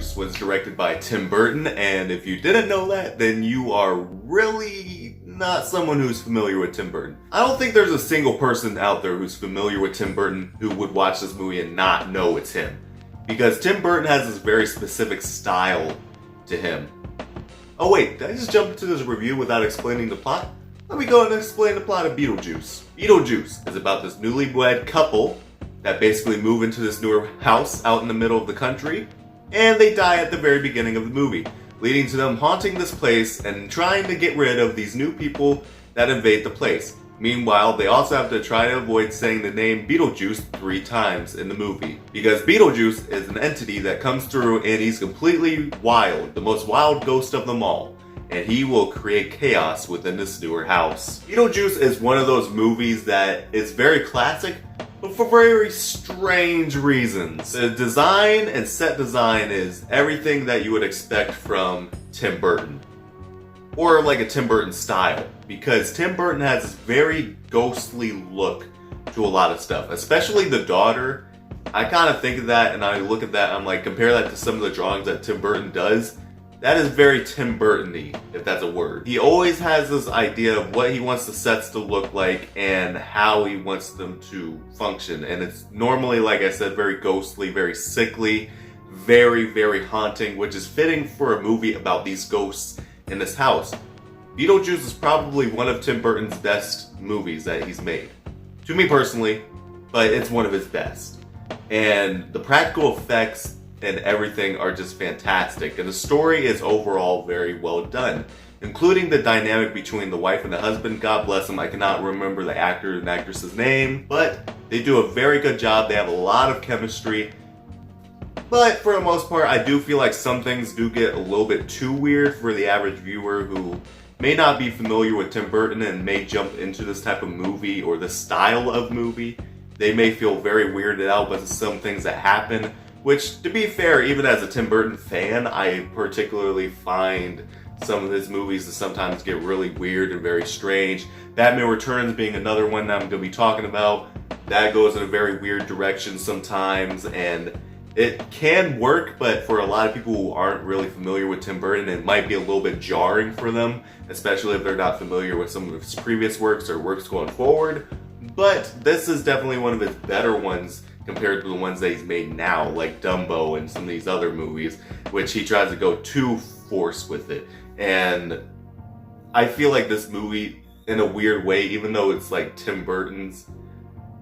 Beetlejuice was directed by Tim Burton, and if you didn't know that, then you are really not someone who's familiar with Tim Burton. I don't think there's a single person out there who's familiar with Tim Burton who would watch this movie and not know it's him. Because Tim Burton has this very specific style to him. Oh wait, did I just jump into this review without explaining the plot? Let me go and explain the plot of Beetlejuice. Beetlejuice is about this newlywed couple that basically move into this newer house out in the middle of the country, and they die at the very beginning of the movie, leading to them haunting this place and trying to get rid of these new people that invade the place. Meanwhile, they also have to try to avoid saying the name Beetlejuice 3 times in the movie, because Beetlejuice is an entity that comes through and he's completely wild, the most wild ghost of them all, and he will create chaos within this newer house. Beetlejuice is one of those movies that is very classic, but for very strange reasons. The design and set design is everything that you would expect from Tim Burton. Or like a Tim Burton style. Because Tim Burton has this very ghostly look to a lot of stuff. Especially the daughter. I kind of think of that and I look at that and I'm like, compare that to some of the drawings that Tim Burton does. That is very Tim Burton-y, if that's a word. He always has this idea of what he wants the sets to look like and how he wants them to function. And it's normally, like I said, very ghostly, very sickly, very, very haunting, which is fitting for a movie about these ghosts in this house. Beetlejuice is probably one of Tim Burton's best movies that he's made. To me personally, but it's one of his best. And the practical effects and everything are just fantastic, and the story is overall very well done, including the dynamic between the wife and the husband. God bless them, I cannot remember the actor and actress's name, but they do a very good job. They have a lot of chemistry, but for the most part I do feel like some things do get a little bit too weird for the average viewer who may not be familiar with Tim Burton and may jump into this type of movie or this style of movie. They may feel very weirded out by some things that happen. Which, to be fair, even as a Tim Burton fan, I particularly find some of his movies to sometimes get really weird and very strange. Batman Returns being another one that I'm going to be talking about. That goes in a very weird direction sometimes, and it can work, but for a lot of people who aren't really familiar with Tim Burton, it might be a little bit jarring for them, especially if they're not familiar with some of his previous works or works going forward. But this is definitely one of his better ones compared to the ones that he's made now, like Dumbo and some of these other movies, which he tries to go too forced with it. And I feel like this movie, in a weird way, even though it's like Tim Burton's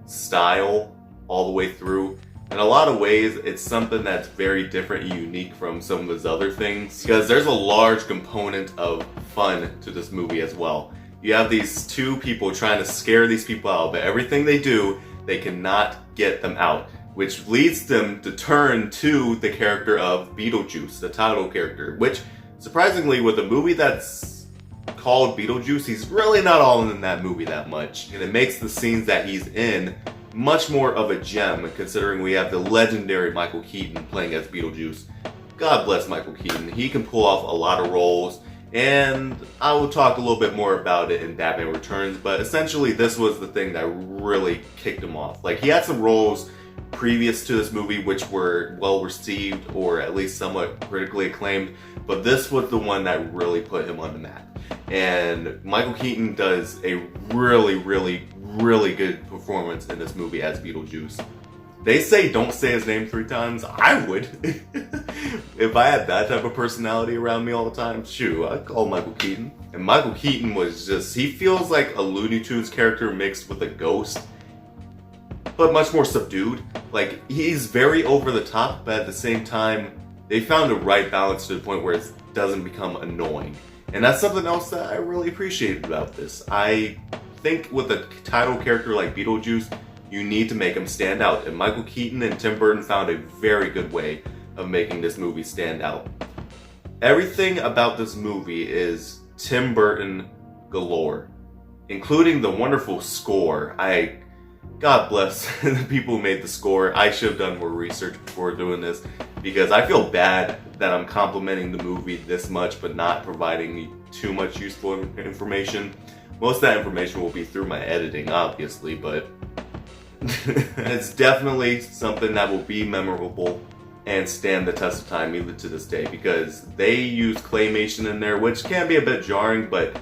style all the way through, in a lot of ways, it's something that's very different and unique from some of his other things, because there's a large component of fun to this movie as well. You have these two people trying to scare these people out, but everything they do, they cannot get them out, which leads them to turn to the character of Beetlejuice, the title character, which, surprisingly, with a movie that's called Beetlejuice, he's really not all in that movie that much, and it makes the scenes that he's in much more of a gem, considering we have the legendary Michael Keaton playing as Beetlejuice. God bless Michael Keaton. He can pull off a lot of roles, and I will talk a little bit more about it in Batman Returns, but essentially this was the thing that really kicked him off. Like, he had some roles previous to this movie which were well received or at least somewhat critically acclaimed, but this was the one that really put him on the map. And Michael Keaton does a really, really, really good performance in this movie as Beetlejuice. They say don't say his name 3 times. I would. If I had that type of personality around me all the time, shoot, I'd call Michael Keaton. And Michael Keaton was just, he feels like a Looney Tunes character mixed with a ghost, but much more subdued. Like, he's very over the top, but at the same time, they found the right balance to the point where it doesn't become annoying. And that's something else that I really appreciated about this. I think with a title character like Beetlejuice, you need to make him stand out. And Michael Keaton and Tim Burton found a very good way of making this movie stand out. Everything about this movie is Tim Burton galore, including the wonderful score. God bless the people who made the score. I should have done more research before doing this, because I feel bad that I'm complimenting the movie this much but not providing too much useful information. Most of that information will be through my editing, obviously, but it's definitely something that will be memorable and stand the test of time even to this day, because they use claymation in there, which can be a bit jarring, but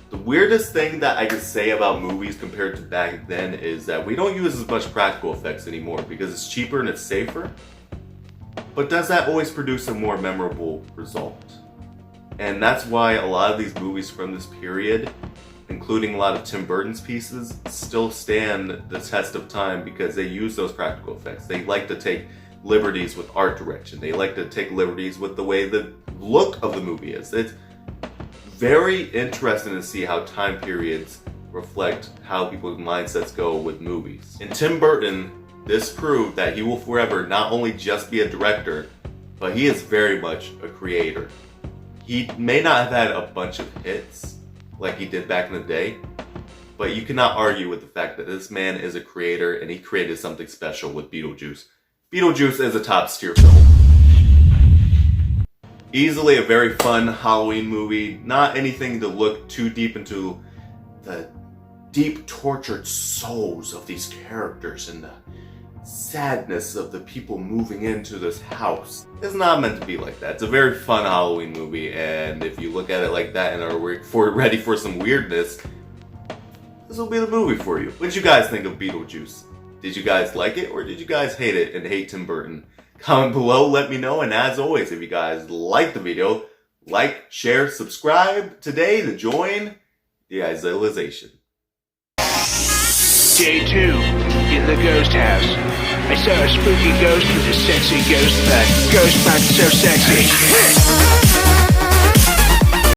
the weirdest thing that I could say about movies compared to back then is that we don't use as much practical effects anymore because it's cheaper and it's safer. But does that always produce a more memorable result? And that's why a lot of these movies from this period, including a lot of Tim Burton's pieces, still stand the test of time because they use those practical effects. They like to take liberties with art direction. They like to take liberties with the way the look of the movie is. It's very interesting to see how time periods reflect how people's mindsets go with movies. In Tim Burton, this proved that he will forever not only just be a director, but he is very much a creator. He may not have had a bunch of hits like he did back in the day, but you cannot argue with the fact that this man is a creator and he created something special with Beetlejuice. Beetlejuice is a top tier film. Easily a very fun Halloween movie, not anything to look too deep into the deep tortured souls of these characters and the sadness of the people moving into this house. It's not meant to be like that. It's a very fun Halloween movie, and if you look at it like that and are ready for some weirdness, this will be the movie for you. What did you guys think of Beetlejuice? Did you guys like it, or did you guys hate it and hate Tim Burton? Comment below, let me know, and as always, if you guys like the video, like, share, subscribe today to join the Isolaization. Day 2, in the ghost house. I saw a spooky ghost with a sexy ghost butt. Ghost butt so sexy.